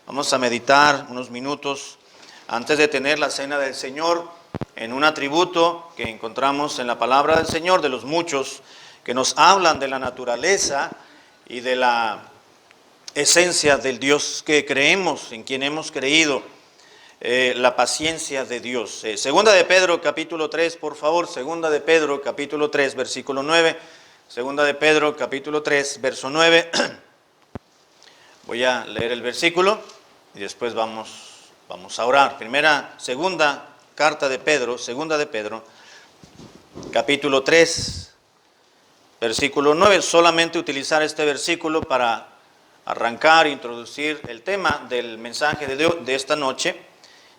Vamos a meditar unos minutos antes de tener la cena del Señor en un atributo que encontramos en la palabra del Señor, de los muchos que nos hablan de la naturaleza y de la esencia del Dios que creemos, en quien hemos creído, la paciencia de Dios. Segunda de Pedro capítulo 3, por favor, Segunda de Pedro capítulo 3, versículo 9. Segunda de Pedro capítulo 3, verso 9. Voy a leer el versículo y después vamos a orar. Segunda carta de Pedro, Segunda de Pedro, capítulo 3, versículo 9. Solamente utilizar este versículo para arrancar e introducir el tema del mensaje de esta noche.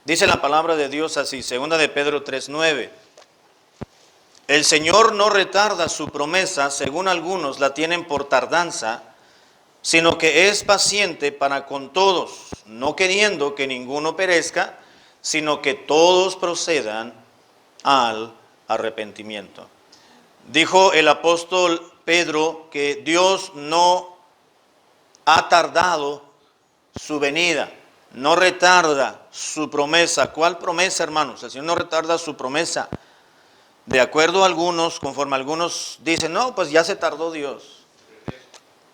Dice la palabra de Dios así, Segunda de Pedro 3, 9. El Señor no retarda su promesa, según algunos la tienen por tardanza, sino que es paciente para con todos, no queriendo que ninguno perezca, sino que todos procedan al arrepentimiento. Dijo el apóstol Pedro que Dios no ha tardado su venida, no retarda su promesa. ¿Cuál promesa, hermanos? El Señor no retarda su promesa. De acuerdo a algunos, conforme algunos dicen, no, pues ya se tardó Dios.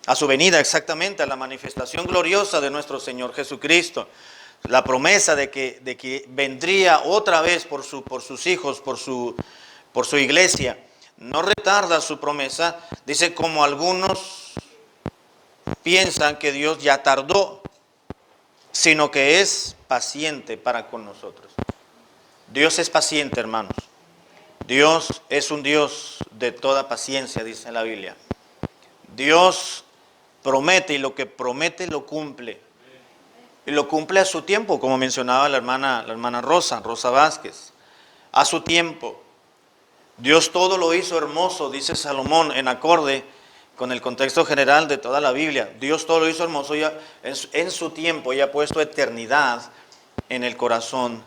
A su venida, exactamente, a la manifestación gloriosa de nuestro Señor Jesucristo. La promesa de que vendría otra vez por sus hijos, por su iglesia. No retarda su promesa. Dice, como algunos piensan que Dios ya tardó, sino que es paciente para con nosotros. Dios es paciente, hermanos. Dios es un Dios de toda paciencia, dice en la Biblia. Dios promete y lo que promete lo cumple. Y lo cumple a su tiempo, como mencionaba la hermana Rosa Vázquez. A su tiempo. Dios todo lo hizo hermoso, dice Salomón, en acorde con el contexto general de toda la Biblia. Dios todo lo hizo hermoso ya en su tiempo y ha puesto eternidad en el corazón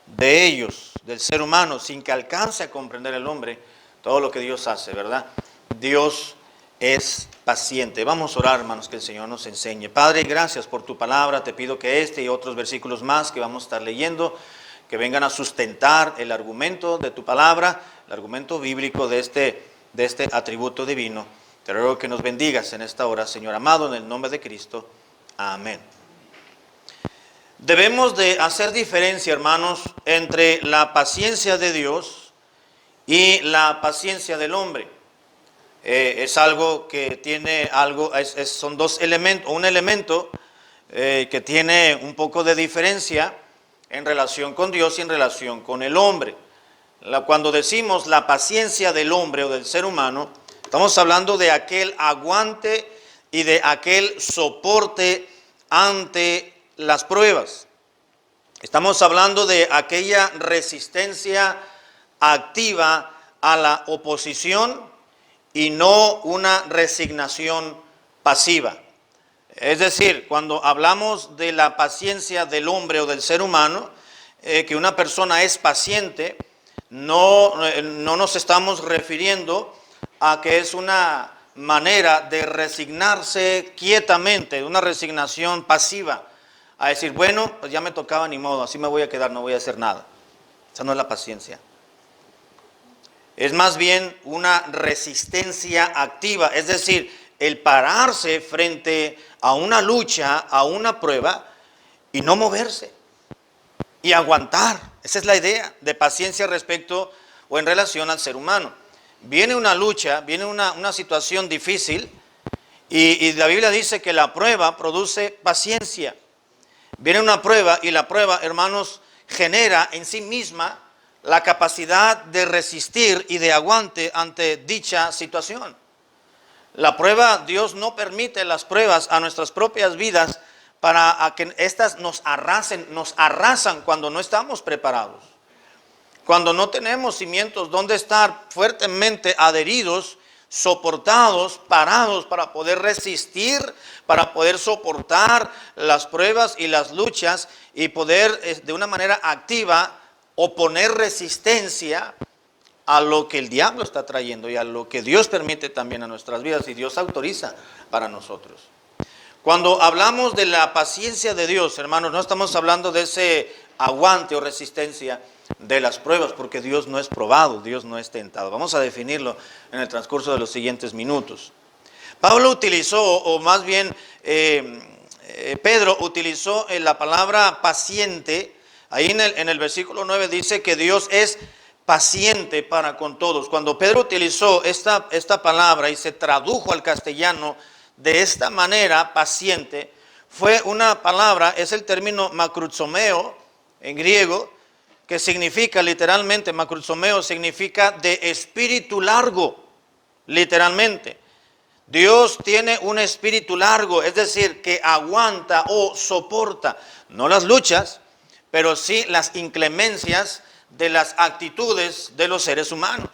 de ellos, del ser humano, sin que alcance a comprender el hombre todo lo que Dios hace, ¿verdad? Dios es paciente. Vamos a orar, hermanos, que el Señor nos enseñe. Padre, gracias por tu palabra. Te pido que este y otros versículos más que vamos a estar leyendo, que vengan a sustentar el argumento de tu palabra, el argumento bíblico de este atributo divino. Te ruego que nos bendigas en esta hora, Señor amado, en el nombre de Cristo. Amén. Debemos de hacer diferencia, hermanos, entre la paciencia de Dios y la paciencia del hombre. Es algo que tiene son dos elementos, un elemento que tiene un poco de diferencia en relación con Dios y en relación con el hombre. Cuando decimos la paciencia del hombre o del ser humano, estamos hablando de aquel aguante y de aquel soporte ante las pruebas. Estamos hablando de aquella resistencia activa a la oposición y no una resignación pasiva. Es decir, cuando hablamos de la paciencia del hombre o del ser humano, que una persona es paciente, no nos estamos refiriendo a que es una manera de resignarse quietamente, una resignación pasiva, a decir, bueno, pues ya me tocaba, ni modo, así me voy a quedar, no voy a hacer nada. Esa no es la paciencia. Es más bien una resistencia activa, es decir, el pararse frente a una lucha, a una prueba, y no moverse, y aguantar. Esa es la idea de paciencia respecto o en relación al ser humano. Viene una lucha, viene una situación difícil, y la Biblia dice que la prueba produce paciencia. Viene una prueba, y la prueba, hermanos, genera en sí misma la capacidad de resistir y de aguante ante dicha situación. La prueba, Dios no permite las pruebas a nuestras propias vidas para que éstas nos arrasan cuando no estamos preparados. Cuando no tenemos cimientos donde estar fuertemente adheridos, soportados, parados para poder resistir, para poder soportar las pruebas y las luchas y poder de una manera activa oponer resistencia a lo que el diablo está trayendo y a lo que Dios permite también a nuestras vidas y Dios autoriza para nosotros. Cuando hablamos de la paciencia de Dios, hermanos, no estamos hablando de ese aguante o resistencia de las pruebas, porque Dios no es probado, Dios no es tentado. Vamos a definirlo en el transcurso de los siguientes minutos. Pablo utilizó, o más bien Pedro utilizó la palabra paciente. Ahí en el versículo 9 dice que Dios es paciente para con todos. Cuando Pedro utilizó esta palabra y se tradujo al castellano de esta manera, paciente, fue una palabra, es el término makruzomeo en griego, que significa literalmente, makruzomeo significa de espíritu largo, literalmente. Dios tiene un espíritu largo, es decir, que aguanta o soporta, no las luchas, pero sí las inclemencias de las actitudes de los seres humanos.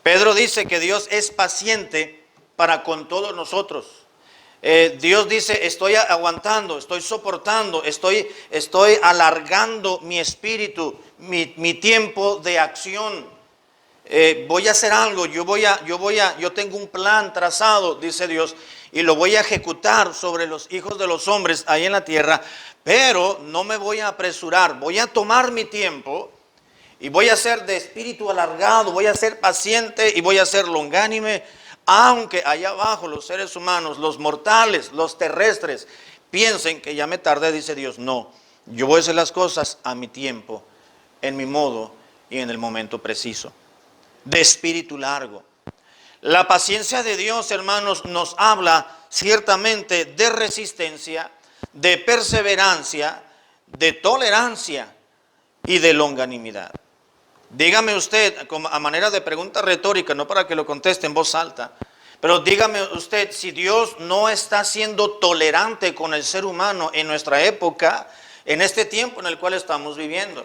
Pedro dice que Dios es paciente para con todos nosotros. Dios dice, estoy aguantando, estoy soportando, estoy alargando mi espíritu, mi tiempo de acción. Voy a hacer algo, yo tengo un plan trazado, dice Dios, y lo voy a ejecutar sobre los hijos de los hombres ahí en la tierra, pero no me voy a apresurar, voy a tomar mi tiempo y voy a ser de espíritu alargado, voy a ser paciente y voy a ser longánime, aunque allá abajo los seres humanos, los mortales, los terrestres, piensen que ya me tardé, dice Dios. No, yo voy a hacer las cosas a mi tiempo, en mi modo y en el momento preciso. De espíritu largo. La paciencia de Dios, hermanos, nos habla ciertamente de resistencia, de perseverancia, de tolerancia y de longanimidad. Dígame usted, a manera de pregunta retórica, no para que lo conteste en voz alta, pero dígame usted, si Dios no está siendo tolerante con el ser humano en nuestra época, en este tiempo en el cual estamos viviendo.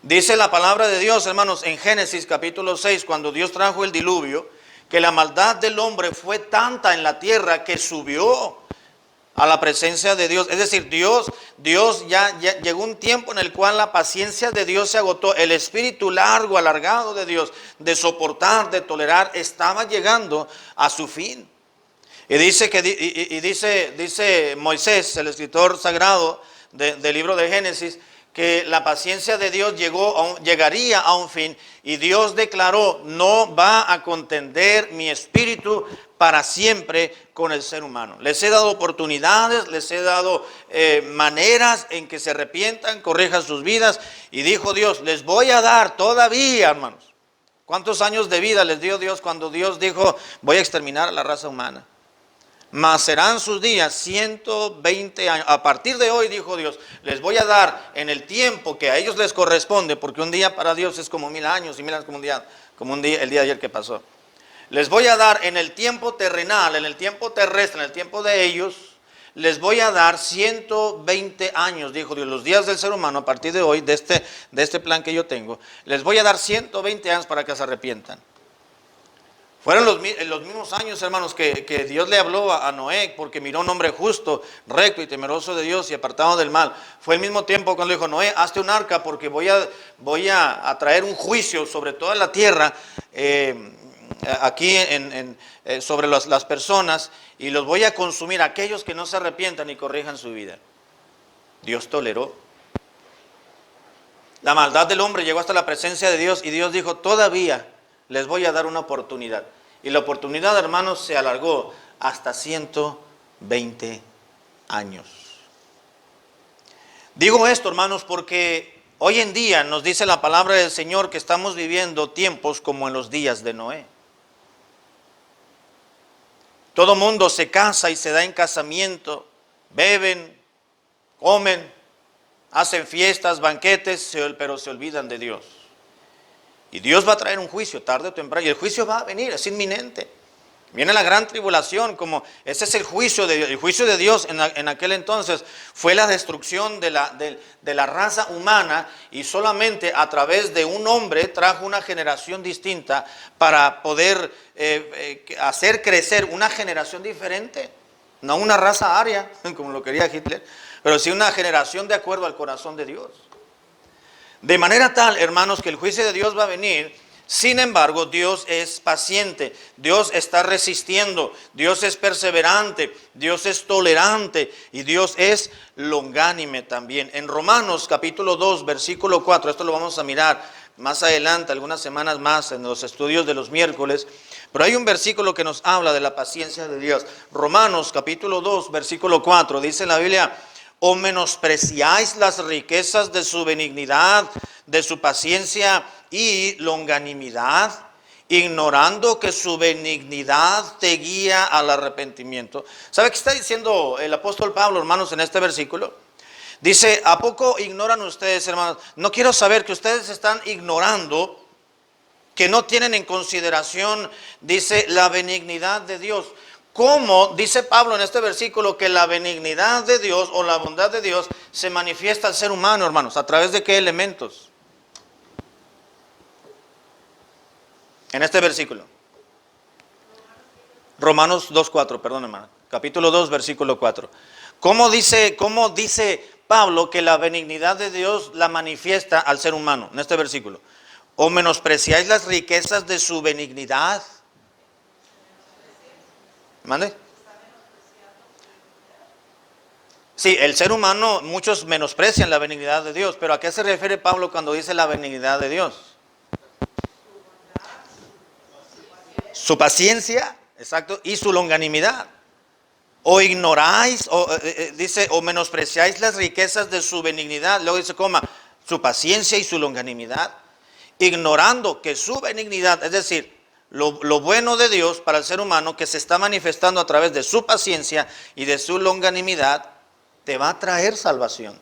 Dice la palabra de Dios, hermanos, en Génesis capítulo 6, cuando Dios trajo el diluvio, que la maldad del hombre fue tanta en la tierra que subió a la presencia de Dios. Es decir, Dios ya llegó un tiempo en el cual la paciencia de Dios se agotó. El espíritu largo, alargado de Dios, de soportar, de tolerar, estaba llegando a su fin. Y dice Moisés, el escritor sagrado del libro de Génesis, que la paciencia de Dios llegaría a un fin, y Dios declaró, no va a contender mi espíritu para siempre con el ser humano. Les he dado oportunidades, les he dado maneras en que se arrepientan, corrijan sus vidas, y dijo Dios, les voy a dar todavía, hermanos. ¿Cuántos años de vida les dio Dios cuando Dios dijo, voy a exterminar a la raza humana? Mas serán sus días 120 años. A partir de hoy, dijo Dios, les voy a dar en el tiempo que a ellos les corresponde, porque un día para Dios es como 1000 años, y 1000 años como un día, el día de ayer que pasó. Les voy a dar en el tiempo terrenal, en el tiempo terrestre, en el tiempo de ellos, les voy a dar 120 años, dijo Dios, los días del ser humano a partir de hoy, de este plan que yo tengo, les voy a dar 120 años para que se arrepientan. Fueron los mismos años, hermanos, que Dios le habló a Noé, porque miró un hombre justo, recto y temeroso de Dios y apartado del mal. Fue el mismo tiempo cuando dijo, Noé, hazte un arca porque voy a traer un juicio sobre toda la tierra, aquí sobre las personas, y los voy a consumir, aquellos que no se arrepientan y corrijan su vida. Dios toleró. La maldad del hombre llegó hasta la presencia de Dios, y Dios dijo, todavía les voy a dar una oportunidad. Y la oportunidad, hermanos, se alargó hasta 120 años. Digo esto, hermanos, porque hoy en día nos dice la palabra del Señor que estamos viviendo tiempos como en los días de Noé. Todo mundo se casa y se da en casamiento, beben, comen, hacen fiestas, banquetes, pero se olvidan de Dios. Y Dios va a traer un juicio tarde o temprano, y el juicio va a venir, es inminente. Viene la gran tribulación, como ese es el juicio de Dios. El juicio de Dios en aquel entonces fue la destrucción de la raza humana, y solamente a través de un hombre trajo una generación distinta para poder hacer crecer una generación diferente. No una raza aria, como lo quería Hitler, pero sí una generación de acuerdo al corazón de Dios. De manera tal, hermanos, que el juicio de Dios va a venir Sin embargo, Dios es paciente, Dios está resistiendo, Dios es perseverante, Dios es tolerante y Dios es longánime también. En Romanos capítulo 2, versículo 4, esto lo vamos a mirar más adelante, algunas semanas más en los estudios de los miércoles, pero hay un versículo que nos habla de la paciencia de Dios. Romanos capítulo 2, versículo 4, dice la Biblia: ¿o menospreciáis las riquezas de su benignidad, de su paciencia y longanimidad, ignorando que su benignidad te guía al arrepentimiento? ¿Sabe qué está diciendo el apóstol Pablo, hermanos, en este versículo? Dice: ¿a poco ignoran ustedes, hermanos? No quiero saber que ustedes están ignorando, que no tienen en consideración, dice, la benignidad de Dios. ¿Cómo dice Pablo en este versículo que la benignidad de Dios o la bondad de Dios se manifiesta al ser humano, hermanos? ¿A través de qué elementos? En este versículo. Romanos 2:4, perdón, hermano. Capítulo 2, versículo 4. ¿Cómo dice Pablo que la benignidad de Dios la manifiesta al ser humano? En este versículo. ¿O menospreciáis las riquezas de su benignidad? ¿Mande? Sí, el ser humano, muchos menosprecian la benignidad de Dios, pero ¿a qué se refiere Pablo cuando dice la benignidad de Dios? Su paciencia, exacto, y su longanimidad. O ignoráis, dice, o menospreciáis las riquezas de su benignidad. Luego dice, su paciencia y su longanimidad, ignorando que su benignidad, es decir, lo bueno de Dios para el ser humano, que se está manifestando a través de su paciencia y de su longanimidad, te va a traer salvación.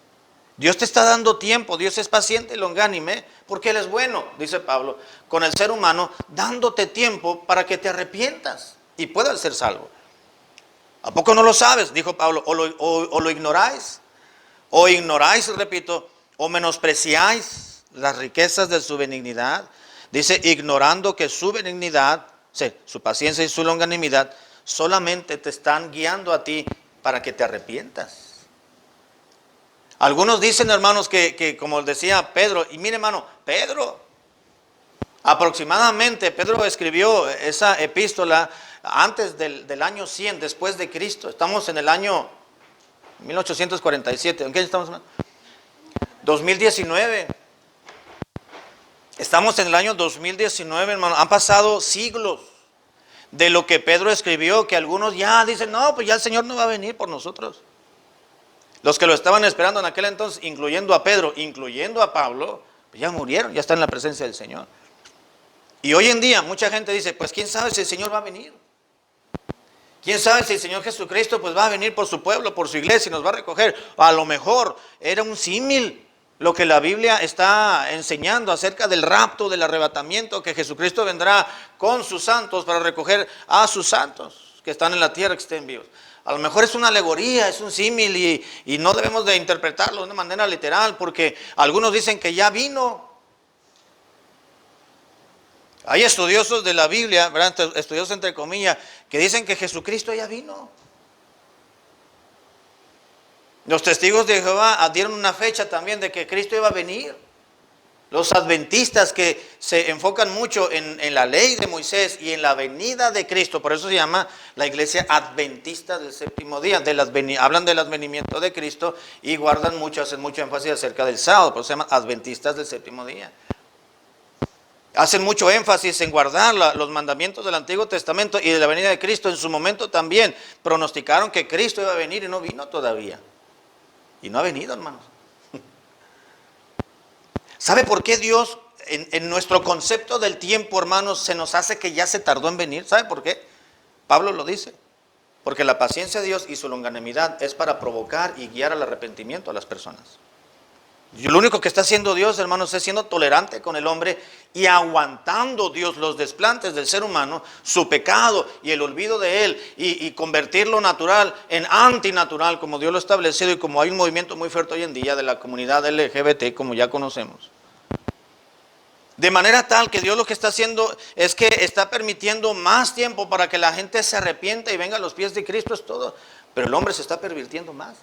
Dios te está dando tiempo, Dios es paciente y longánime, porque Él es bueno, dice Pablo, con el ser humano, dándote tiempo para que te arrepientas y puedas ser salvo. ¿A poco no lo sabes? Dijo Pablo, o lo ignoráis, repito, o menospreciáis las riquezas de su benignidad. Dice, ignorando que su benignidad, su paciencia y su longanimidad, solamente te están guiando a ti para que te arrepientas. Algunos dicen, hermanos, que como decía Pedro, y mire, hermano, Pedro escribió esa epístola antes del año 100 después de Cristo. Estamos en el año 1847. ¿En qué año estamos, hermano? 2019. Estamos en el año 2019, hermano. Han pasado siglos de lo que Pedro escribió, que algunos ya dicen, no, pues ya el Señor no va a venir por nosotros. Los que lo estaban esperando en aquel entonces, incluyendo a Pedro, incluyendo a Pablo, pues ya murieron, ya están en la presencia del Señor. Y hoy en día mucha gente dice, pues quién sabe si el Señor va a venir. ¿Quién sabe si el Señor Jesucristo pues va a venir por su pueblo, por su iglesia y nos va a recoger? A lo mejor era un símil lo que la Biblia está enseñando acerca del rapto, del arrebatamiento, que Jesucristo vendrá con sus santos para recoger a sus santos que están en la tierra, que estén vivos. A lo mejor es una alegoría, es un símil y no debemos de interpretarlo de una manera literal, porque algunos dicen que ya vino. Hay estudiosos de la Biblia, ¿verdad? Estudiosos entre comillas, que dicen que Jesucristo ya vino. Los testigos de Jehová dieron una fecha también de que Cristo iba a venir. Los adventistas, que se enfocan mucho en la ley de Moisés y en la venida de Cristo, por eso se llama la iglesia adventista del séptimo día, hablan del advenimiento de Cristo y hacen mucho énfasis acerca del sábado, por eso se llaman adventistas del séptimo día. Hacen mucho énfasis en guardar los mandamientos del Antiguo Testamento y de la venida de Cristo. En su momento también pronosticaron que Cristo iba a venir y no vino todavía. Y no ha venido, hermanos. ¿Sabe por qué Dios, en nuestro concepto del tiempo, hermanos, se nos hace que ya se tardó en venir? ¿Sabe por qué? Pablo lo dice. Porque la paciencia de Dios y su longanimidad es para provocar y guiar al arrepentimiento a las personas. Y lo único que está haciendo Dios, hermanos, es siendo tolerante con el hombre y aguantando Dios los desplantes del ser humano, su pecado y el olvido de él, y convertir lo natural en antinatural, como Dios lo ha establecido, y como hay un movimiento muy fuerte hoy en día de la comunidad LGBT, como ya conocemos. De manera tal que Dios lo que está haciendo es que está permitiendo más tiempo para que la gente se arrepienta y venga a los pies de Cristo, es todo. Pero el hombre se está pervirtiendo más.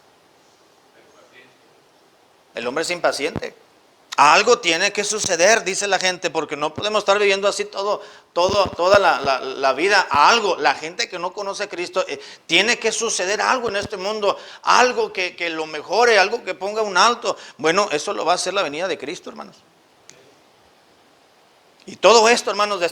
El hombre es impaciente. Algo tiene que suceder, dice la gente, porque no podemos estar viviendo así toda la vida. Algo, la gente que no conoce a Cristo, tiene que suceder algo en este mundo, algo que lo mejore, algo que ponga un alto. Bueno, eso lo va a hacer la venida de Cristo, hermanos. Y todo esto, hermanos, de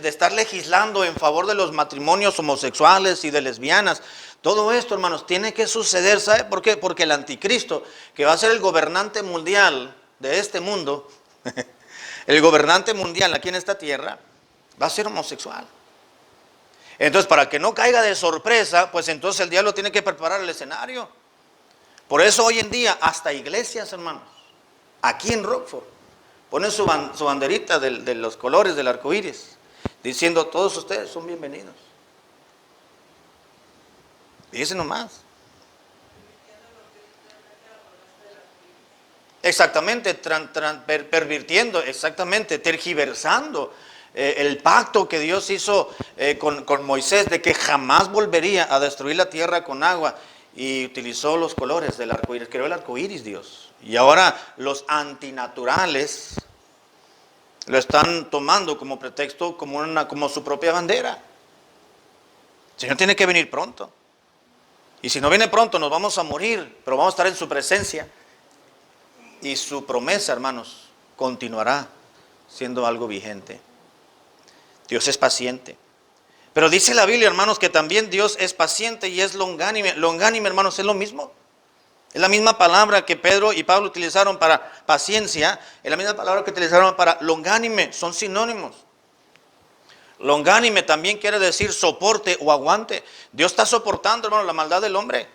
estar legislando en favor de los matrimonios homosexuales y de lesbianas, todo esto, hermanos, tiene que suceder. ¿Sabe por qué? Porque el anticristo, que va a ser el gobernante mundial de este mundo, el gobernante mundial aquí en esta tierra, va a ser homosexual. Entonces, para que no caiga de sorpresa, pues entonces el diablo tiene que preparar el escenario. Por eso hoy en día, hasta iglesias, hermanos, aquí en Rockford, ponen su banderita de los colores del arco iris, diciendo: todos ustedes son bienvenidos. Fíjense nomás. Exactamente, pervirtiendo, exactamente, tergiversando el pacto que Dios hizo con Moisés, de que jamás volvería a destruir la tierra con agua, y utilizó los colores del arco iris, creó el arco iris Dios. Y ahora los antinaturales lo están tomando como pretexto, como su propia bandera. El Señor tiene que venir pronto. Y si no viene pronto, nos vamos a morir, pero vamos a estar en su presencia. Y su promesa, hermanos, continuará siendo algo vigente. Dios es paciente. Pero dice la Biblia, hermanos, que también Dios es paciente y es longánime. Longánime, hermanos, es lo mismo. Es la misma palabra que Pedro y Pablo utilizaron para paciencia, es la misma palabra que utilizaron para longánime, son sinónimos. Longánime también quiere decir soporte o aguante. Dios está soportando, hermano, la maldad del hombre.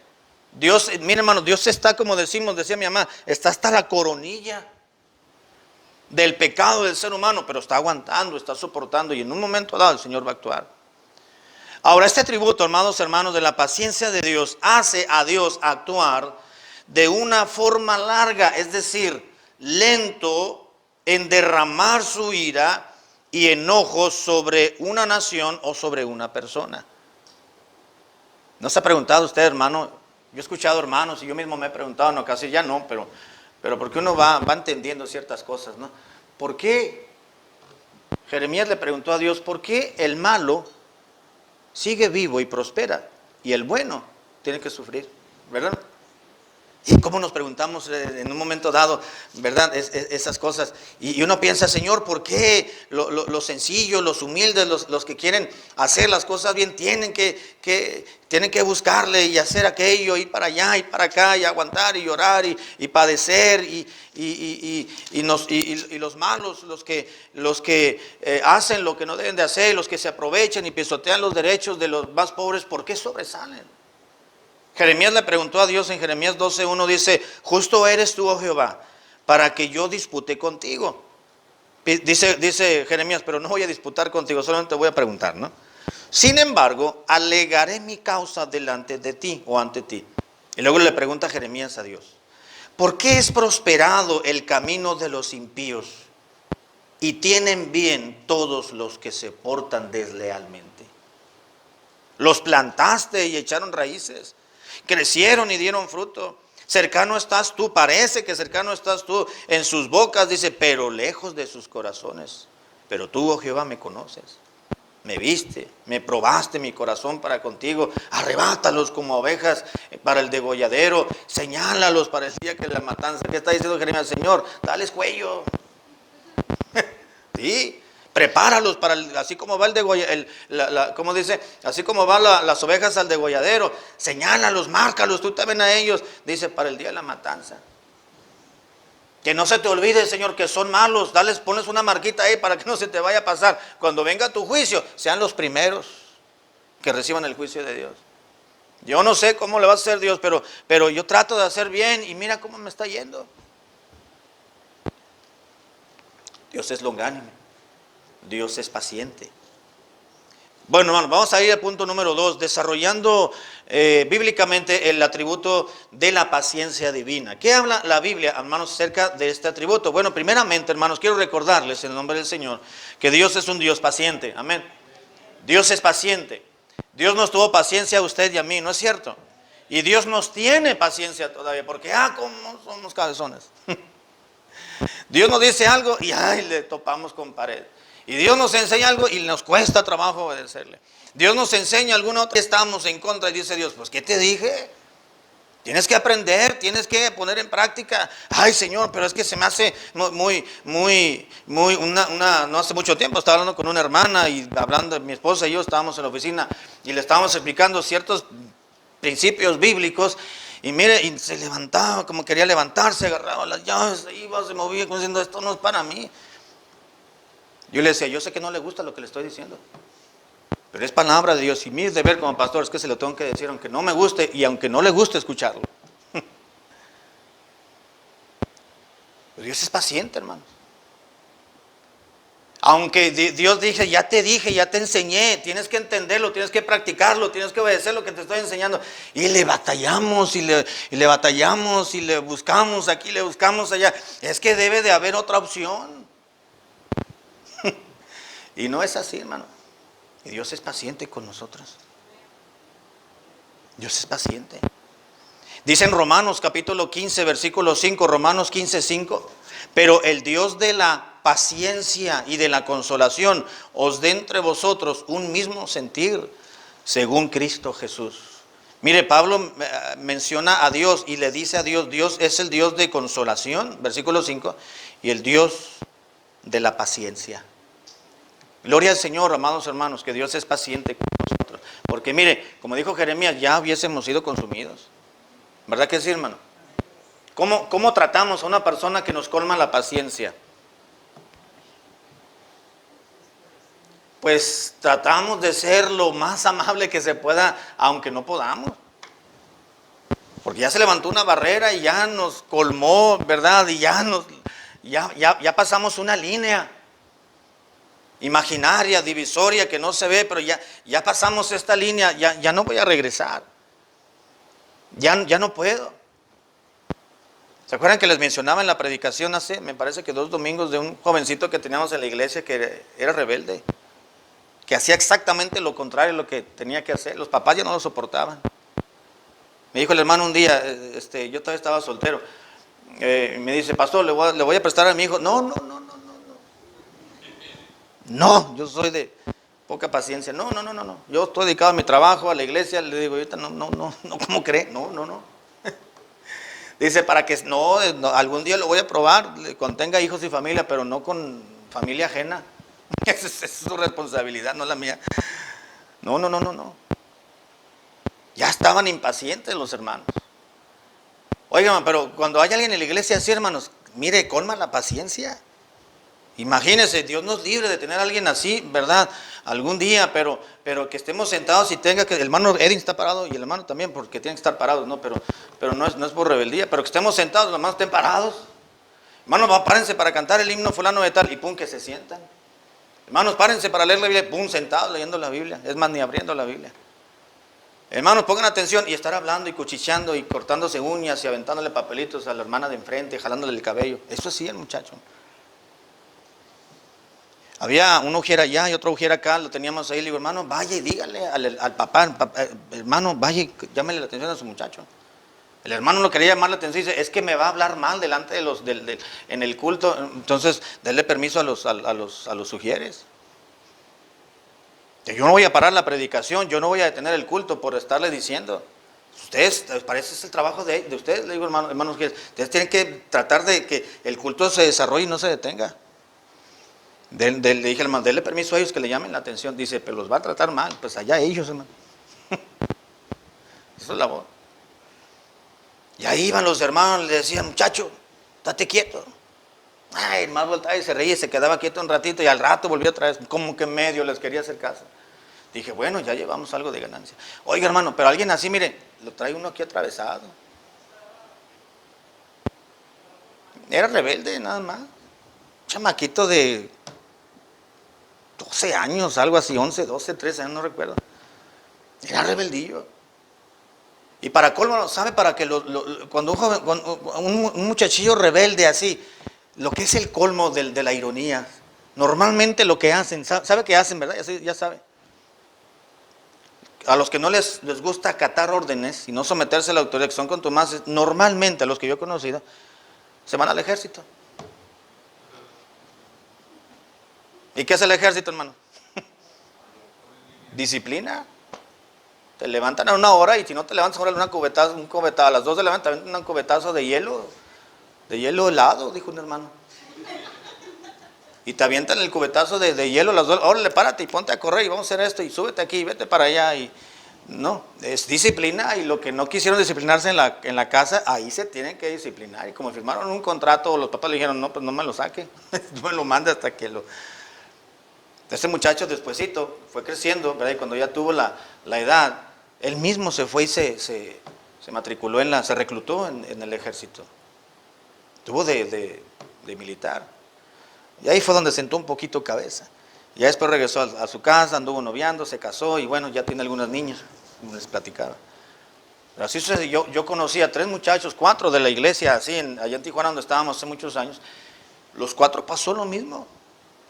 Dios, mire, hermano, Dios está, como decía mi mamá, está hasta la coronilla del pecado del ser humano, pero está aguantando, está soportando, y en un momento dado el Señor va a actuar. Ahora, este tributo, hermanos, de la paciencia de Dios, hace a Dios actuar de una forma larga, es decir, lento en derramar su ira y enojo sobre una nación o sobre una persona. ¿No se ha preguntado usted, hermano? Yo he escuchado hermanos y yo mismo me he preguntado, no, casi ya no, pero porque uno va entendiendo ciertas cosas, ¿no? ¿Por qué? Jeremías le preguntó a Dios: ¿por qué el malo sigue vivo y prospera y el bueno tiene que sufrir? ¿Verdad? Y cómo nos preguntamos en un momento dado, ¿verdad? Esas cosas. Y uno piensa: Señor, ¿por qué los sencillos, los humildes, los que quieren hacer las cosas bien, tienen que buscarle y hacer aquello, ir para allá, ir para acá, y aguantar, y llorar, y padecer, y los malos, los que hacen lo que no deben de hacer, los que se aprovechan y pisotean los derechos de los más pobres, ¿por qué sobresalen? Jeremías le preguntó a Dios en Jeremías 12:1, dice: justo eres tú, oh Jehová, para que yo dispute contigo. Dice Jeremías: pero no voy a disputar contigo, solamente voy a preguntar, ¿no? Sin embargo, alegaré mi causa delante de ti o ante ti. Y luego le pregunta Jeremías a Dios: ¿por qué es prosperado el camino de los impíos y tienen bien todos los que se portan deslealmente? Los plantaste y echaron raíces, crecieron y dieron fruto. Cercano estás tú, parece que cercano estás tú en sus bocas, dice, pero lejos de sus corazones. Pero tú, oh Jehová, me conoces, me viste, me probaste mi corazón para contigo. Arrebátalos como ovejas para el degolladero, señálalos para el día que la matanza. ¿Qué está diciendo Jeremías? Señor, dales cuello. Sí. Prepáralos para así como va el degolladero, ¿cómo dice? Así como van las ovejas al degolladero, señálalos, márcalos, tú también a ellos, dice, para el día de la matanza. Que no se te olvide, Señor, que son malos, ponles una marquita ahí para que no se te vaya a pasar. Cuando venga tu juicio, sean los primeros que reciban el juicio de Dios. Yo no sé cómo le va a hacer Dios, pero yo trato de hacer bien y mira cómo me está yendo. Dios es longánime. Dios es paciente. Bueno, hermano, vamos a ir al punto número 2, desarrollando bíblicamente el atributo de la paciencia divina. ¿Qué habla la Biblia, hermanos, acerca de este atributo? Bueno, primeramente, hermanos, quiero recordarles en el nombre del Señor que Dios es un Dios paciente. Amén. Dios es paciente. Dios nos tuvo paciencia a usted y a mí, ¿no es cierto? Y Dios nos tiene paciencia todavía, porque, ¿cómo somos cabezones? Dios nos dice algo y ay, le topamos con pared. Y Dios nos enseña algo y nos cuesta trabajo obedecerle. Dios nos enseña alguna otra, estamos en contra y dice Dios, pues ¿qué te dije? Tienes que aprender, tienes que poner en práctica. Ay, Señor, pero es que se me hace no hace mucho tiempo estaba hablando con una hermana y hablando, mi esposa y yo estábamos en la oficina y le estábamos explicando ciertos principios bíblicos y mire, y se levantaba como quería levantarse, agarraba las llaves, se iba, se movía como diciendo, esto no es para mí. Yo le decía, yo sé que no le gusta lo que le estoy diciendo, pero es palabra de Dios y mi deber como pastor es que se lo tengo que decir aunque no me guste y aunque no le guste escucharlo. Pero Dios es paciente, hermanos. Aunque Dios dije, ya te enseñé, tienes que entenderlo, tienes que practicarlo, tienes que obedecer lo que te estoy enseñando. Y le batallamos, y le batallamos, y le buscamos aquí, le buscamos allá. Es que debe de haber otra opción. Y no es así, hermano. Y Dios es paciente con nosotros. Dios es paciente. Dice en Romanos capítulo 15, versículo 5, Romanos 15, 5. Pero el Dios de la paciencia y de la consolación os dé entre vosotros un mismo sentir según Cristo Jesús. Mire, Pablo menciona a Dios y le dice a Dios, Dios es el Dios de consolación, versículo 5, y el Dios de la paciencia. Gloria al Señor, amados hermanos, que Dios es paciente con nosotros. Porque mire, como dijo Jeremías, ya hubiésemos sido consumidos. ¿Verdad que sí, hermano? ¿Cómo tratamos a una persona que nos colma la paciencia? Pues tratamos de ser lo más amable que se pueda, aunque no podamos. Porque ya se levantó una barrera y ya nos colmó, ¿verdad? Y ya pasamos una línea imaginaria, divisoria, que no se ve, pero ya pasamos esta línea, ya no voy a regresar. Ya no puedo. ¿Se acuerdan que les mencionaba en la predicación hace, me parece que 2 domingos, de un jovencito que teníamos en la iglesia que era rebelde? Que hacía exactamente lo contrario de lo que tenía que hacer. Los papás ya no lo soportaban. Me dijo el hermano un día, yo todavía estaba soltero, me dice, pastor, le voy a prestar a mi hijo. No, yo soy de poca paciencia. No. Yo estoy dedicado a mi trabajo, a la iglesia. Le digo, ahorita no, ¿cómo cree? No. Dice, para que, algún día lo voy a probar, cuando tenga hijos y familia, pero no con familia ajena. Esa es su responsabilidad, no la mía. No. Ya estaban impacientes los hermanos. Oigan, pero cuando hay alguien en la iglesia así, hermanos, mire, colma la paciencia. Imagínense, Dios nos libre de tener a alguien así, ¿verdad? Algún día, pero que estemos sentados y tenga que, el hermano Edwin está parado y el hermano también, porque tienen que estar parados, ¿no? Pero no es por rebeldía, pero que estemos sentados, los hermanos estén parados. Hermanos, párense para cantar el himno fulano de tal y pum, que se sientan. Hermanos, párense para leer la Biblia, pum, sentados leyendo la Biblia, es más, ni abriendo la Biblia. Hermanos, pongan atención y estar hablando y cuchicheando y cortándose uñas y aventándole papelitos a la hermana de enfrente, jalándole el cabello. Eso sí, el muchacho. Había una ujiera allá y otra ujiera acá, lo teníamos ahí. Le digo, hermano, vaya y dígale al papá, hermano, vaya y llámele la atención a su muchacho. El hermano no quería llamar la atención y dice, es que me va a hablar mal delante de en el culto. Entonces, denle permiso a los ujieres. Yo no voy a parar la predicación, yo no voy a detener el culto por estarle diciendo. Ustedes, parece que es el trabajo de ustedes, le digo, hermanos, ustedes tienen que tratar de que el culto se desarrolle y no se detenga. Le dije al hermano, denle permiso a ellos que le llamen la atención. Dice, pero los va a tratar mal, pues allá ellos, hermano. Eso es la voz. Y ahí iban los hermanos, le decían, muchacho, date quieto. Ay, el más voltaba y se reía y se quedaba quieto un ratito y al rato volvió otra vez, como que medio les quería hacer caso. Dije, bueno, ya llevamos algo de ganancia. Oiga, hermano, pero alguien así, mire, lo trae uno aquí atravesado. Era rebelde, nada más. Chamaquito de 12 años, algo así, 11, 12, 13 años, no recuerdo. Era rebeldillo. Y para colmo, ¿sabe? Para que cuando un muchachillo rebelde así, lo que es el colmo de la ironía, normalmente lo que hacen, ¿sabe qué hacen, verdad? Ya sabe. A los que no les gusta acatar órdenes y no someterse a la autoridad, que son contumaces, normalmente a los que yo he conocido, se van al ejército. ¿Y qué es el ejército, hermano? Disciplina. Te levantan a una hora y si no te levantas ahora un cubetazo, a las 2 de la mañana te aventan un cubetazo de hielo helado, dijo un hermano. Y te avientan el cubetazo de hielo a las 2, órale, párate y ponte a correr y vamos a hacer esto y súbete aquí y vete para allá. Y no, es disciplina, y lo que no quisieron disciplinarse en la casa, ahí se tienen que disciplinar. Y como firmaron un contrato, los papás le dijeron, no, pues no me lo saque, no me lo mande hasta que lo... Este muchacho despuesito fue creciendo, ¿verdad? Y cuando ya tuvo la edad, él mismo se fue y se matriculó se reclutó en el ejército. Tuvo de militar. Y ahí fue donde sentó un poquito cabeza. Ya después regresó a su casa, anduvo noviando, se casó y bueno, ya tiene algunas niñas, como les platicaba. Pero así sucedió. Yo conocí a 3 muchachos, 4 de la iglesia, así allá en Tijuana donde estábamos hace muchos años. Los 4 pasó lo mismo.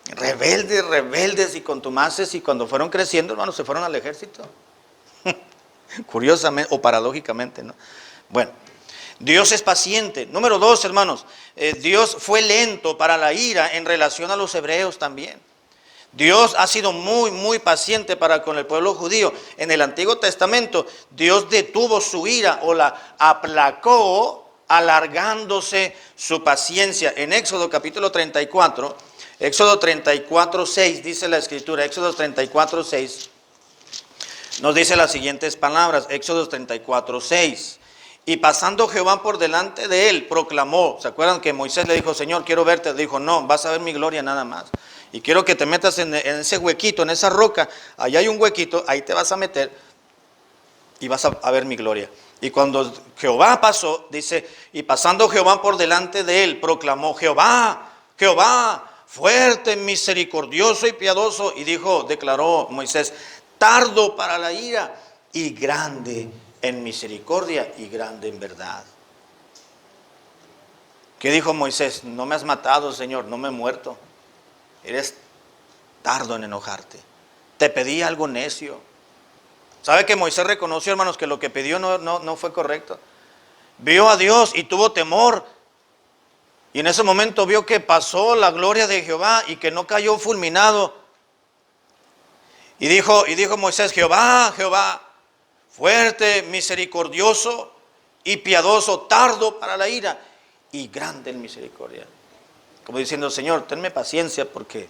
Rebeldes y contumaces, y cuando fueron creciendo, hermanos, se fueron al ejército. Curiosamente o paradójicamente, ¿no? Bueno, Dios es paciente. Número 2, hermanos, Dios fue lento para la ira en relación a los hebreos también. Dios ha sido muy, muy paciente para con el pueblo judío. En el Antiguo Testamento, Dios detuvo su ira o la aplacó, alargándose su paciencia. En Éxodo capítulo 34, Éxodo 34, 6, dice la Escritura, Éxodo 34, 6, nos dice las siguientes palabras, Éxodo 34, 6. Y pasando Jehová por delante de él, proclamó. ¿Se acuerdan que Moisés le dijo, Señor, quiero verte? Le dijo, no, vas a ver mi gloria nada más. Y quiero que te metas en ese huequito, en esa roca. Allá hay un huequito, ahí te vas a meter y vas a ver mi gloria. Y cuando Jehová pasó, dice, y pasando Jehová por delante de él, proclamó, Jehová, Jehová, fuerte, misericordioso y piadoso. Y declaró Moisés, tardo para la ira y grande en misericordia y grande en verdad. ¿Qué dijo Moisés? No me has matado, Señor, no me he muerto. Eres tardo en enojarte. Te pedí algo necio. ¿Sabe que Moisés reconoció, hermanos, que lo que pidió no fue correcto? Vio a Dios y tuvo temor. Y en ese momento vio que pasó la gloria de Jehová y que no cayó fulminado. Y dijo Moisés, Jehová, Jehová, fuerte, misericordioso y piadoso, tardo para la ira y grande en misericordia. Como diciendo, Señor, tenme paciencia porque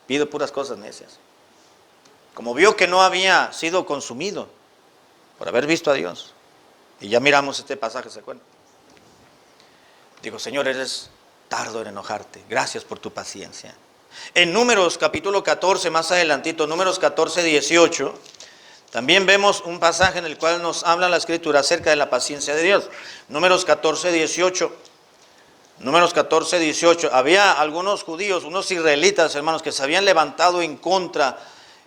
pido puras cosas necias. Como vio que no había sido consumido por haber visto a Dios. Y ya miramos este pasaje, ¿se acuerdan? Digo, Señor, eres tardo en enojarte. Gracias por tu paciencia. En Números capítulo 14, más adelantito, Números 14, 18, también vemos un pasaje en el cual nos habla la Escritura acerca de la paciencia de Dios. Números 14, 18. Números 14, 18. Había algunos judíos, unos israelitas, hermanos, que se habían levantado en contra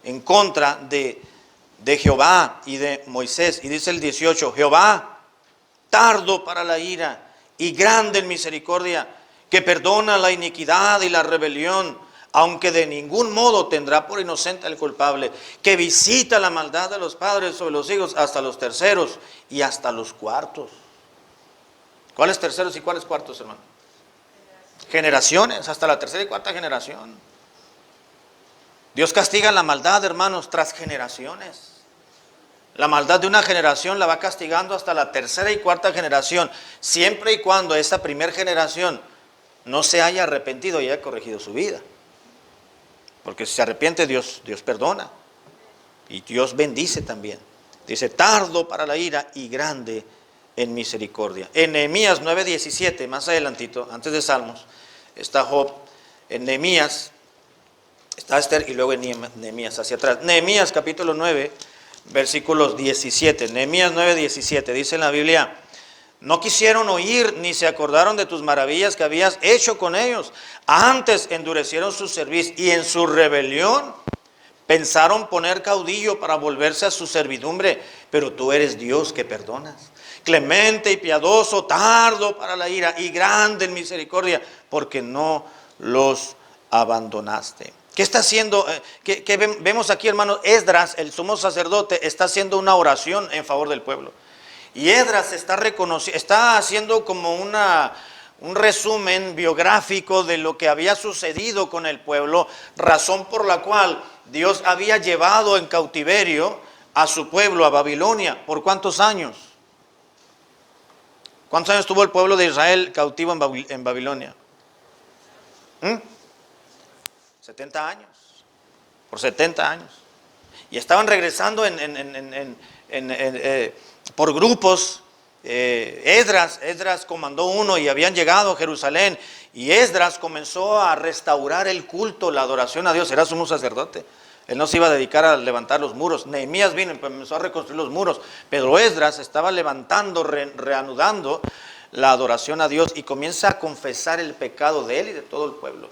de Jehová y de Moisés. Y dice el 18, Jehová, tardo para la ira y grande en misericordia, que perdona la iniquidad y la rebelión, aunque de ningún modo tendrá por inocente al culpable, que visita la maldad de los padres sobre los hijos hasta los terceros y hasta los cuartos. ¿Cuáles terceros y cuáles cuartos, hermano? Generaciones, hasta la tercera y cuarta generación. Dios castiga la maldad, hermanos, tras generaciones. La maldad de una generación la va castigando hasta la tercera y cuarta generación, siempre y cuando esa primera generación no se haya arrepentido y haya corregido su vida. Porque si se arrepiente, Dios perdona. Y Dios bendice también. Dice, tardo para la ira y grande en misericordia. En Nehemías 9:17, más adelantito, antes de Salmos, está Job. En Nehemías, está Esther y luego en Nehemías hacia atrás. Nehemías capítulo 9, versículos 17. Nehemías 9:17, dice en la Biblia, no quisieron oír ni se acordaron de tus maravillas que habías hecho con ellos. Antes endurecieron su cerviz y en su rebelión pensaron poner caudillo para volverse a su servidumbre. Pero tú eres Dios que perdonas, clemente y piadoso, tardo para la ira y grande en misericordia, porque no los abandonaste. ¿Qué está haciendo? ¿Qué vemos aquí, hermanos? Esdras, el sumo sacerdote, está haciendo una oración en favor del pueblo. Y Esdras está haciendo como un resumen biográfico de lo que había sucedido con el pueblo, razón por la cual Dios había llevado en cautiverio a su pueblo a Babilonia. ¿Por cuántos años? ¿Cuántos años tuvo el pueblo de Israel cautivo en Babilonia? 70 años. Por 70 años. Y estaban regresando por grupos. Esdras comandó uno y habían llegado a Jerusalén. Y Esdras comenzó a restaurar el culto, la adoración a Dios. Era sumo sacerdote. Él no se iba a dedicar a levantar los muros. Nehemías vino y comenzó a reconstruir los muros. Pero Esdras estaba levantando, reanudando la adoración a Dios y comienza a confesar el pecado de él y de todo el pueblo.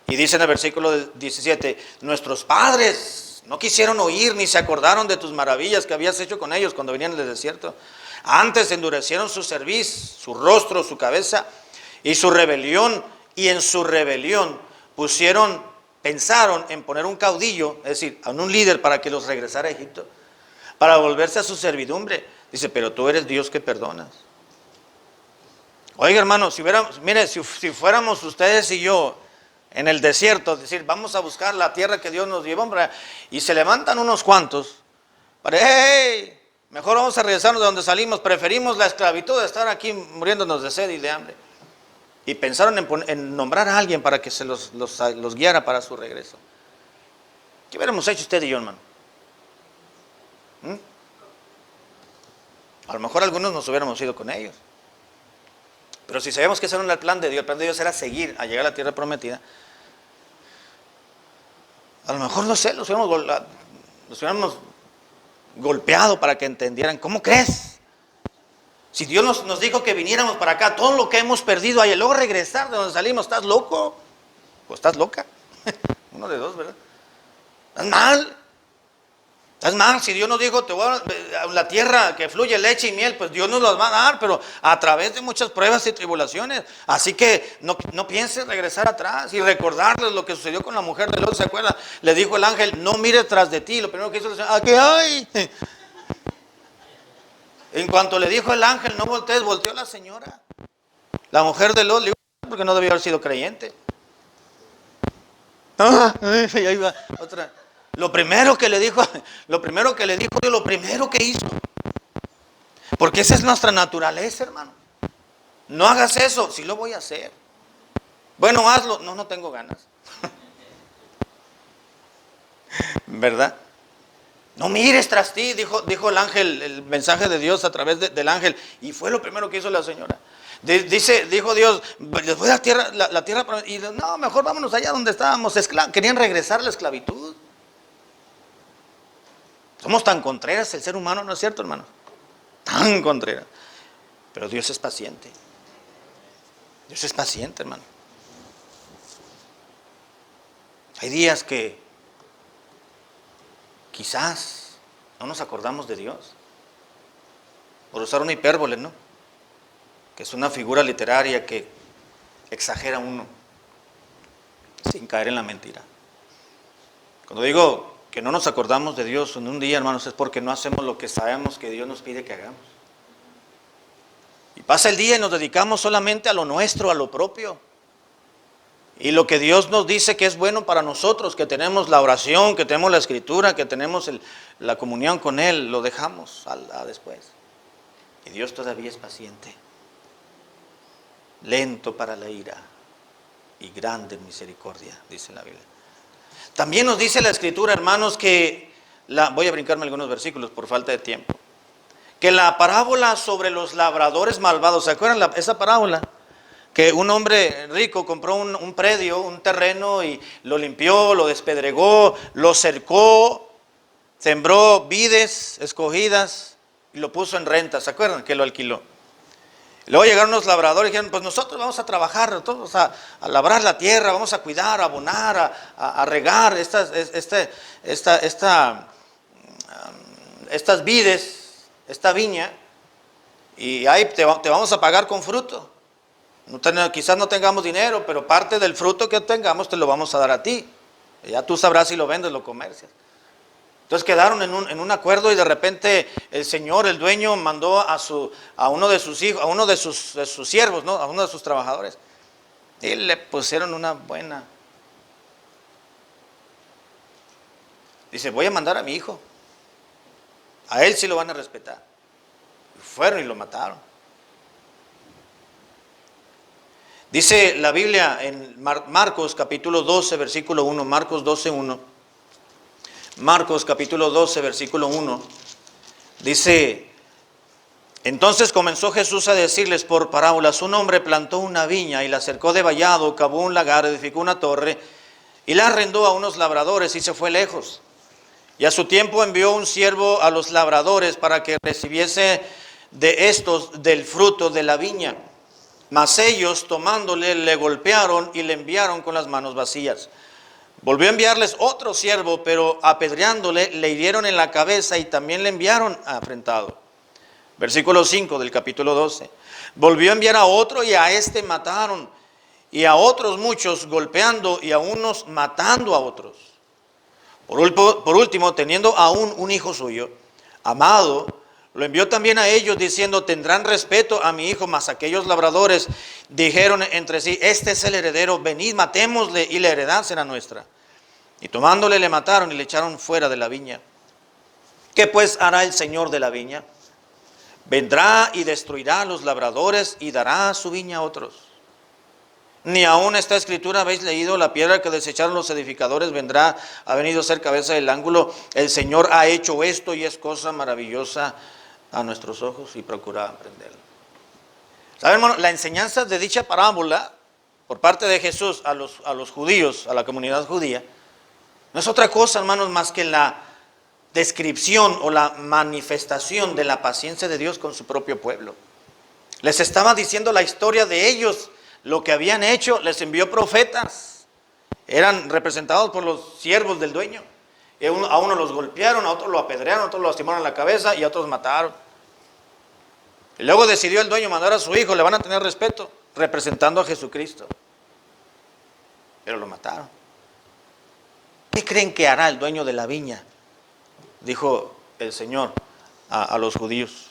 Y dice en el versículo 17, nuestros padres no quisieron oír ni se acordaron de tus maravillas que habías hecho con ellos cuando venían del desierto. Antes endurecieron su cerviz, su rostro, su cabeza y su rebelión. Y en su rebelión pensaron en poner un caudillo, es decir, a un líder para que los regresara a Egipto, para volverse a su servidumbre. Dice, pero tú eres Dios que perdonas. Oiga, hermano, si fuéramos ustedes y yo en el desierto, es decir, vamos a buscar la tierra que Dios nos llevó, y se levantan unos cuantos, para, hey, mejor vamos a regresarnos de donde salimos, preferimos la esclavitud de estar aquí muriéndonos de sed y de hambre. Y pensaron en nombrar a alguien para que se los guiara para su regreso. ¿Qué hubiéramos hecho usted y yo, hermano? A lo mejor algunos nos hubiéramos ido con ellos. Pero si sabemos que ese era el plan de Dios era seguir a llegar a la tierra prometida, a lo mejor, no sé, los hubiéramos golpeado para que entendieran. ¿Cómo crees? Si Dios nos dijo que viniéramos para acá, todo lo que hemos perdido ahí, y luego regresar de donde salimos, ¿estás loco? ¿O estás loca? Uno de dos, ¿verdad? ¿Estás mal? ¿Estás mal? Si Dios nos dijo, te voy a la tierra que fluye leche y miel, pues Dios nos las va a dar, pero a través de muchas pruebas y tribulaciones. Así que no pienses regresar atrás y recordarles lo que sucedió con la mujer de Lot, ¿se acuerdan? Le dijo el ángel, no mires tras de ti. Lo primero que hizo el Señor, ¿a qué hay? En cuanto le dijo el ángel, no voltees, volteó la señora. La mujer de Lot, le dijo, porque no debió haber sido creyente. Y ahí va otra. Lo primero que le dijo Dios, lo primero que hizo. Porque esa es nuestra naturaleza, hermano. No hagas eso, sí lo voy a hacer. Bueno, hazlo. No tengo ganas. ¿Verdad? No mires tras ti, dijo el ángel, el mensaje de Dios a través del ángel. Y fue lo primero que hizo la señora. Dijo Dios, les voy a dar la tierra. Y no, mejor vámonos allá donde estábamos. Querían regresar a la esclavitud. Somos tan contreras el ser humano, ¿no es cierto, hermano? Tan contreras. Pero Dios es paciente. Dios es paciente, hermano. Hay días que quizás no nos acordamos de Dios. Por usar una hipérbole, ¿no? Que es una figura literaria que exagera uno sin caer en la mentira. Cuando digo que no nos acordamos de Dios en un día, hermanos, es porque no hacemos lo que sabemos que Dios nos pide que hagamos. Y pasa el día y nos dedicamos solamente a lo nuestro, a lo propio. Y lo que Dios nos dice que es bueno para nosotros, que tenemos la oración, que tenemos la escritura, que tenemos la comunión con Él, lo dejamos a después. Y Dios todavía es paciente, lento para la ira y grande en misericordia, dice la Biblia. También nos dice la escritura, hermanos, que voy a brincarme algunos versículos por falta de tiempo. Que la parábola sobre los labradores malvados, ¿se acuerdan esa parábola? Que un hombre rico compró un predio, un terreno y lo limpió, lo despedregó, lo cercó, sembró vides escogidas y lo puso en renta. ¿Se acuerdan? Que lo alquiló. Luego llegaron los labradores y dijeron, pues nosotros vamos a trabajar, todos a labrar la tierra, vamos a cuidar, a abonar, a regar estas vides, esta viña, y ahí te vamos a pagar con fruto. Quizás no tengamos dinero, pero parte del fruto que tengamos te lo vamos a dar a ti. Ya tú sabrás si lo vendes, lo comercias. Entonces quedaron en un acuerdo y de repente el señor, el dueño, mandó a uno de sus hijos, a uno de sus siervos, ¿no? A uno de sus trabajadores. Y le pusieron una buena. Dice, voy a mandar a mi hijo. A él sí lo van a respetar. Y fueron y lo mataron. Dice la Biblia en Marcos capítulo 12, versículo 1, Marcos 12, 1. Marcos capítulo 12, versículo 1. Dice, entonces comenzó Jesús a decirles por parábolas, un hombre plantó una viña y la cercó de vallado, cavó un lagar, edificó una torre y la arrendó a unos labradores y se fue lejos. Y a su tiempo envió un siervo a los labradores para que recibiese de estos del fruto de la viña. Mas ellos, tomándole, le golpearon y le enviaron con las manos vacías. Volvió a enviarles otro siervo, pero apedreándole, le hirieron en la cabeza y también le enviaron afrentado. Versículo 5 del capítulo 12. Volvió a enviar a otro y a este mataron, y a otros muchos golpeando y a unos matando a otros. Por último, teniendo aún un hijo suyo, amado, lo envió también a ellos diciendo, tendrán respeto a mi hijo. Mas aquellos labradores dijeron entre sí, este es el heredero, venid, matémosle y la heredad será nuestra. Y tomándole le mataron y le echaron fuera de la viña. ¿Qué pues hará el Señor de la viña? Vendrá y destruirá a los labradores y dará su viña a otros. Ni aún esta escritura habéis leído, la piedra que desecharon los edificadores vendrá, ha venido a ser cabeza del ángulo. El Señor ha hecho esto y es cosa maravillosa a nuestros ojos y procura aprenderlo. ¿Saben, hermano? La enseñanza de dicha parábola por parte de Jesús a los judíos, a la comunidad judía, no es otra cosa, hermanos, más que la descripción o la manifestación de la paciencia de Dios con su propio pueblo. Les estaba diciendo la historia de ellos, lo que habían hecho. Les envió profetas, eran representados por los siervos del dueño. A uno los golpearon, a otros lo apedrearon, a otros lo lastimaron la cabeza y a otros mataron. Y luego decidió el dueño mandar a su hijo, le van a tener respeto, representando a Jesucristo. Pero lo mataron. ¿Qué creen que hará el dueño de la viña? Dijo el Señor a los judíos.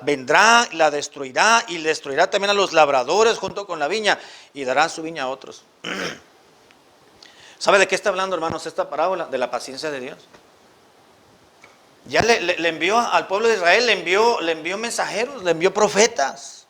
Vendrá, la destruirá y destruirá también a los labradores junto con la viña y dará su viña a otros. ¿Sabe de qué está hablando, hermanos, esta parábola? De la paciencia de Dios. Ya le envió al pueblo de Israel, le envió mensajeros, le envió profetas.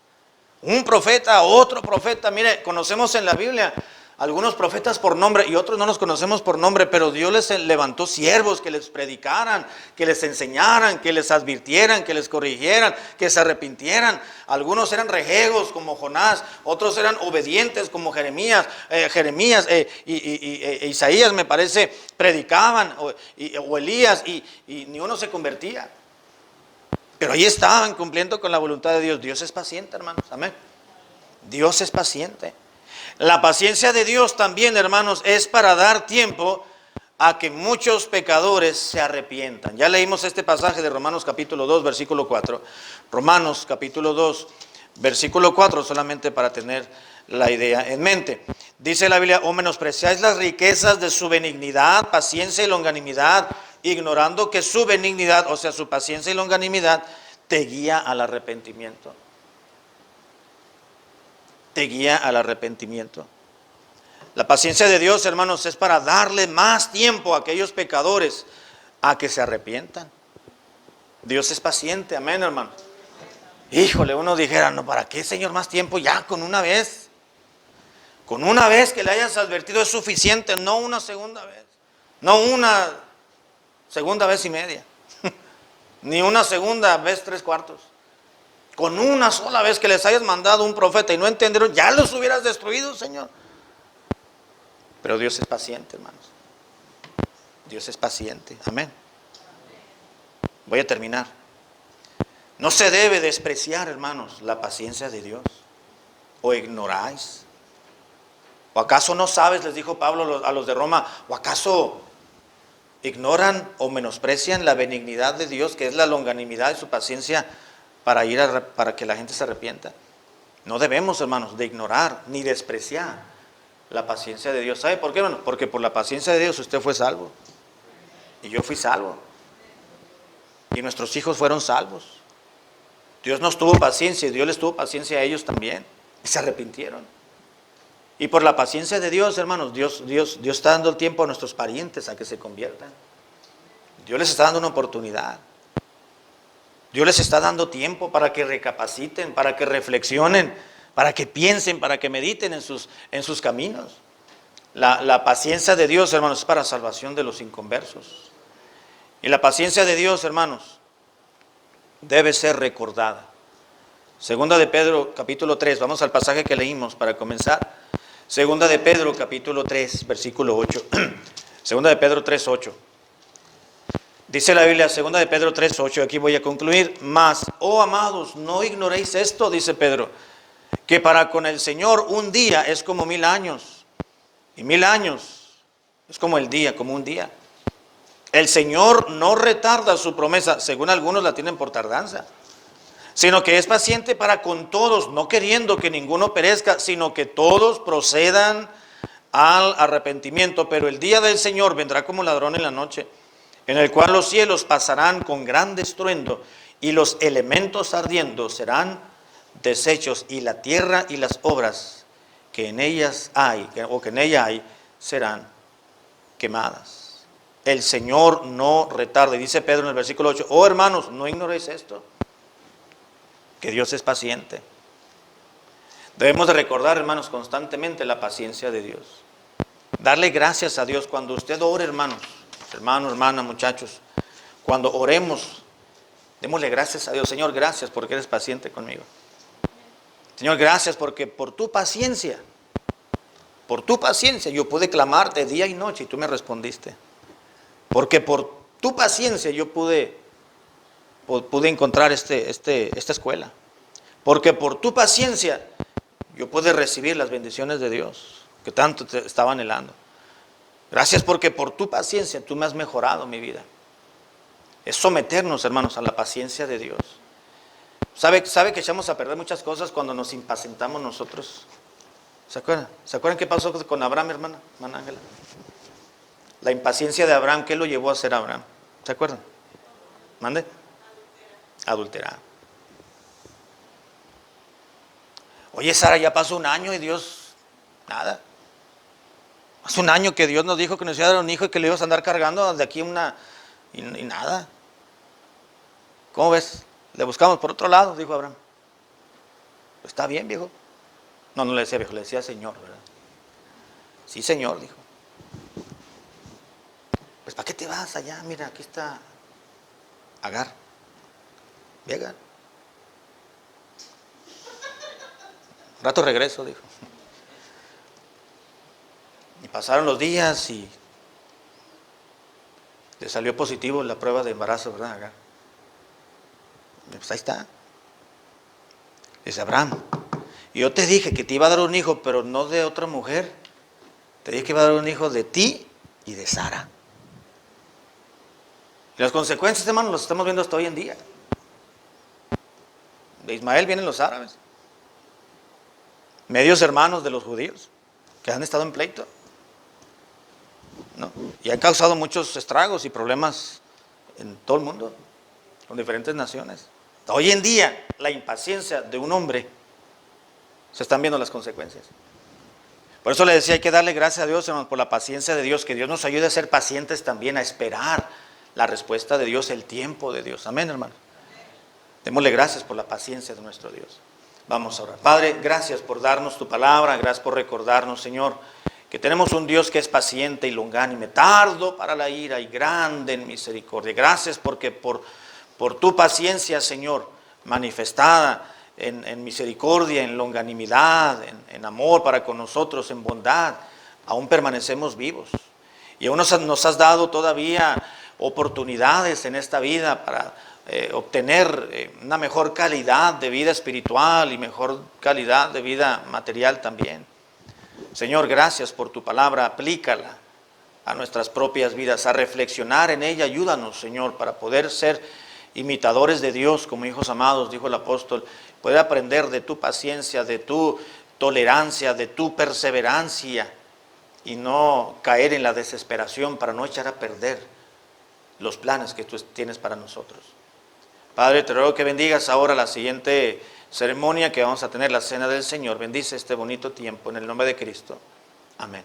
Un profeta, otro profeta. Mire, conocemos en la Biblia algunos profetas por nombre y otros no los conocemos por nombre, pero Dios les levantó siervos que les predicaran, que les enseñaran, que les advirtieran, que les corrigieran, que se arrepintieran. Algunos eran rejegos como Jonás, otros eran obedientes como Jeremías y Isaías, me parece, predicaban, o Elías, y ni uno se convertía. Pero ahí estaban cumpliendo con la voluntad de Dios. Dios es paciente, hermanos, amén. Dios es paciente. La paciencia de Dios también, hermanos, es para dar tiempo a que muchos pecadores se arrepientan. Ya leímos este pasaje de Romanos capítulo 2, versículo 4. Romanos capítulo 2, versículo 4, solamente para tener la idea en mente. Dice la Biblia, o menospreciáis las riquezas de su benignidad, paciencia y longanimidad, ignorando que su benignidad, o sea, su paciencia y longanimidad, te guía al arrepentimiento. Te guía al arrepentimiento. La paciencia de Dios, hermanos, es para darle más tiempo a aquellos pecadores a que se arrepientan. Dios es paciente, amén, hermanos. Híjole, uno dijera, no, ¿para qué, Señor, más tiempo? Ya, con una vez. Con una vez que le hayas advertido es suficiente, no una segunda vez. No una segunda vez y media. Ni una segunda vez 3/4. Con una sola vez que les hayas mandado un profeta y no entendieron, ya los hubieras destruido, Señor. Pero Dios es paciente, hermanos. Dios es paciente, amén. Voy a terminar. No se debe despreciar, hermanos, la paciencia de Dios. ¿O ignoráis? ¿O acaso no sabes, les dijo Pablo a los de Roma, o acaso ignoran o menosprecian la benignidad de Dios, que es la longanimidad y su paciencia para que la gente se arrepienta? No debemos, hermanos, de ignorar ni despreciar la paciencia de Dios. ¿Sabe por qué, hermano? Porque por la paciencia de Dios usted fue salvo. y yo fui salvo. Y nuestros hijos fueron salvos. Dios nos tuvo paciencia y Dios les tuvo paciencia a ellos también. Y se arrepintieron. Y por la paciencia de Dios, hermanos, Dios está dando el tiempo a nuestros parientes a que se conviertan. Dios les está dando una oportunidad. Dios les está dando tiempo para que recapaciten, para que reflexionen, para que piensen, para que mediten en sus caminos. La paciencia de Dios, hermanos, es para salvación de los inconversos. Y la paciencia de Dios, hermanos, debe ser recordada. Segunda de Pedro, capítulo 3, vamos al pasaje que leímos para comenzar. Segunda de Pedro, capítulo 3, versículo 8. Segunda de Pedro 3, 8. Dice la Biblia, segunda de Pedro 3, 8, aquí voy a concluir. Mas, oh amados, no ignoréis esto, dice Pedro, que para con el Señor un día es como 1000 años, y 1000 años es como el día, como un día. El Señor no retarda su promesa, según algunos la tienen por tardanza, sino que es paciente para con todos, no queriendo que ninguno perezca, sino que todos procedan al arrepentimiento. Pero el día del Señor vendrá como ladrón en la noche, en el cual los cielos pasarán con gran estruendo, y los elementos ardiendo serán deshechos, y la tierra y las obras que en ellas hay, o que en ella hay, serán quemadas. El Señor no retarda. Y dice Pedro en el versículo 8, oh hermanos, no ignoréis esto, que Dios es paciente. Debemos de recordar, hermanos, constantemente la paciencia de Dios. Darle gracias a Dios cuando usted ore, hermanos, hermana, muchachos. Cuando oremos, démosle gracias a Dios. Señor, gracias porque eres paciente conmigo. Señor, gracias porque por tu paciencia yo pude clamarte día y noche y tú me respondiste. Porque por tu paciencia yo pude encontrar esta escuela. Porque por tu paciencia yo pude recibir las bendiciones de Dios que tanto te estaba anhelando. Gracias porque por tu paciencia tú me has mejorado mi vida. Es someternos, hermanos, a la paciencia de Dios. ¿Sabe que echamos a perder muchas cosas cuando nos impacientamos nosotros? ¿Se acuerdan? ¿Se acuerdan qué pasó con Abraham, hermana Ángela? La impaciencia de Abraham, ¿qué lo llevó a hacer Abraham? ¿Se acuerdan? ¿Mande? Adulterar. Oye, Sara, ya pasó un año y Dios, nada. Hace un año que Dios nos dijo que nos iba a dar un hijo y que le ibas a andar cargando de aquí y nada. ¿Cómo ves? Le buscamos por otro lado, dijo Abraham. Está bien, viejo. No le decía viejo, le decía Señor, ¿verdad? Sí, Señor, dijo. Pues ¿para qué te vas allá? Mira, aquí está Agar. Ve, Agar. Un rato regreso, dijo. Y pasaron los días y le salió positivo la prueba de embarazo, ¿verdad, Agar? Pues ahí está. Dice Abraham, yo te dije que te iba a dar un hijo, pero no de otra mujer. Te dije que iba a dar un hijo de ti y de Sara. Y las consecuencias, hermanos, las estamos viendo hasta hoy en día. De Ismael vienen los árabes, medios hermanos de los judíos, que han estado en pleito, ¿no? Y han causado muchos estragos y problemas en todo el mundo, con diferentes naciones. Hoy en día, la impaciencia de un hombre, se están viendo las consecuencias. Por eso le decía, hay que darle gracias a Dios, hermanos, por la paciencia de Dios, que Dios nos ayude a ser pacientes también, a esperar la respuesta de Dios, el tiempo de Dios. Amén, hermano. Démosle gracias por la paciencia de nuestro Dios. Vamos a orar. Padre, gracias por darnos tu palabra, gracias por recordarnos, Señor, que tenemos un Dios que es paciente y longánime, tardo para la ira y grande en misericordia. Gracias porque por tu paciencia, Señor, manifestada en misericordia, en longanimidad, en amor para con nosotros, en bondad, aún permanecemos vivos. Y aún nos has dado todavía oportunidades en esta vida para obtener una mejor calidad de vida espiritual y mejor calidad de vida material también. Señor, gracias por tu palabra, aplícala a nuestras propias vidas, a reflexionar en ella. Ayúdanos, Señor, para poder ser imitadores de Dios como hijos amados, dijo el apóstol, poder aprender de tu paciencia, de tu tolerancia, de tu perseverancia y no caer en la desesperación para no echar a perder los planes que tú tienes para nosotros. Padre, te ruego que bendigas ahora la siguiente ceremonia que vamos a tener, la Cena del Señor. Bendice este bonito tiempo en el nombre de Cristo. Amén.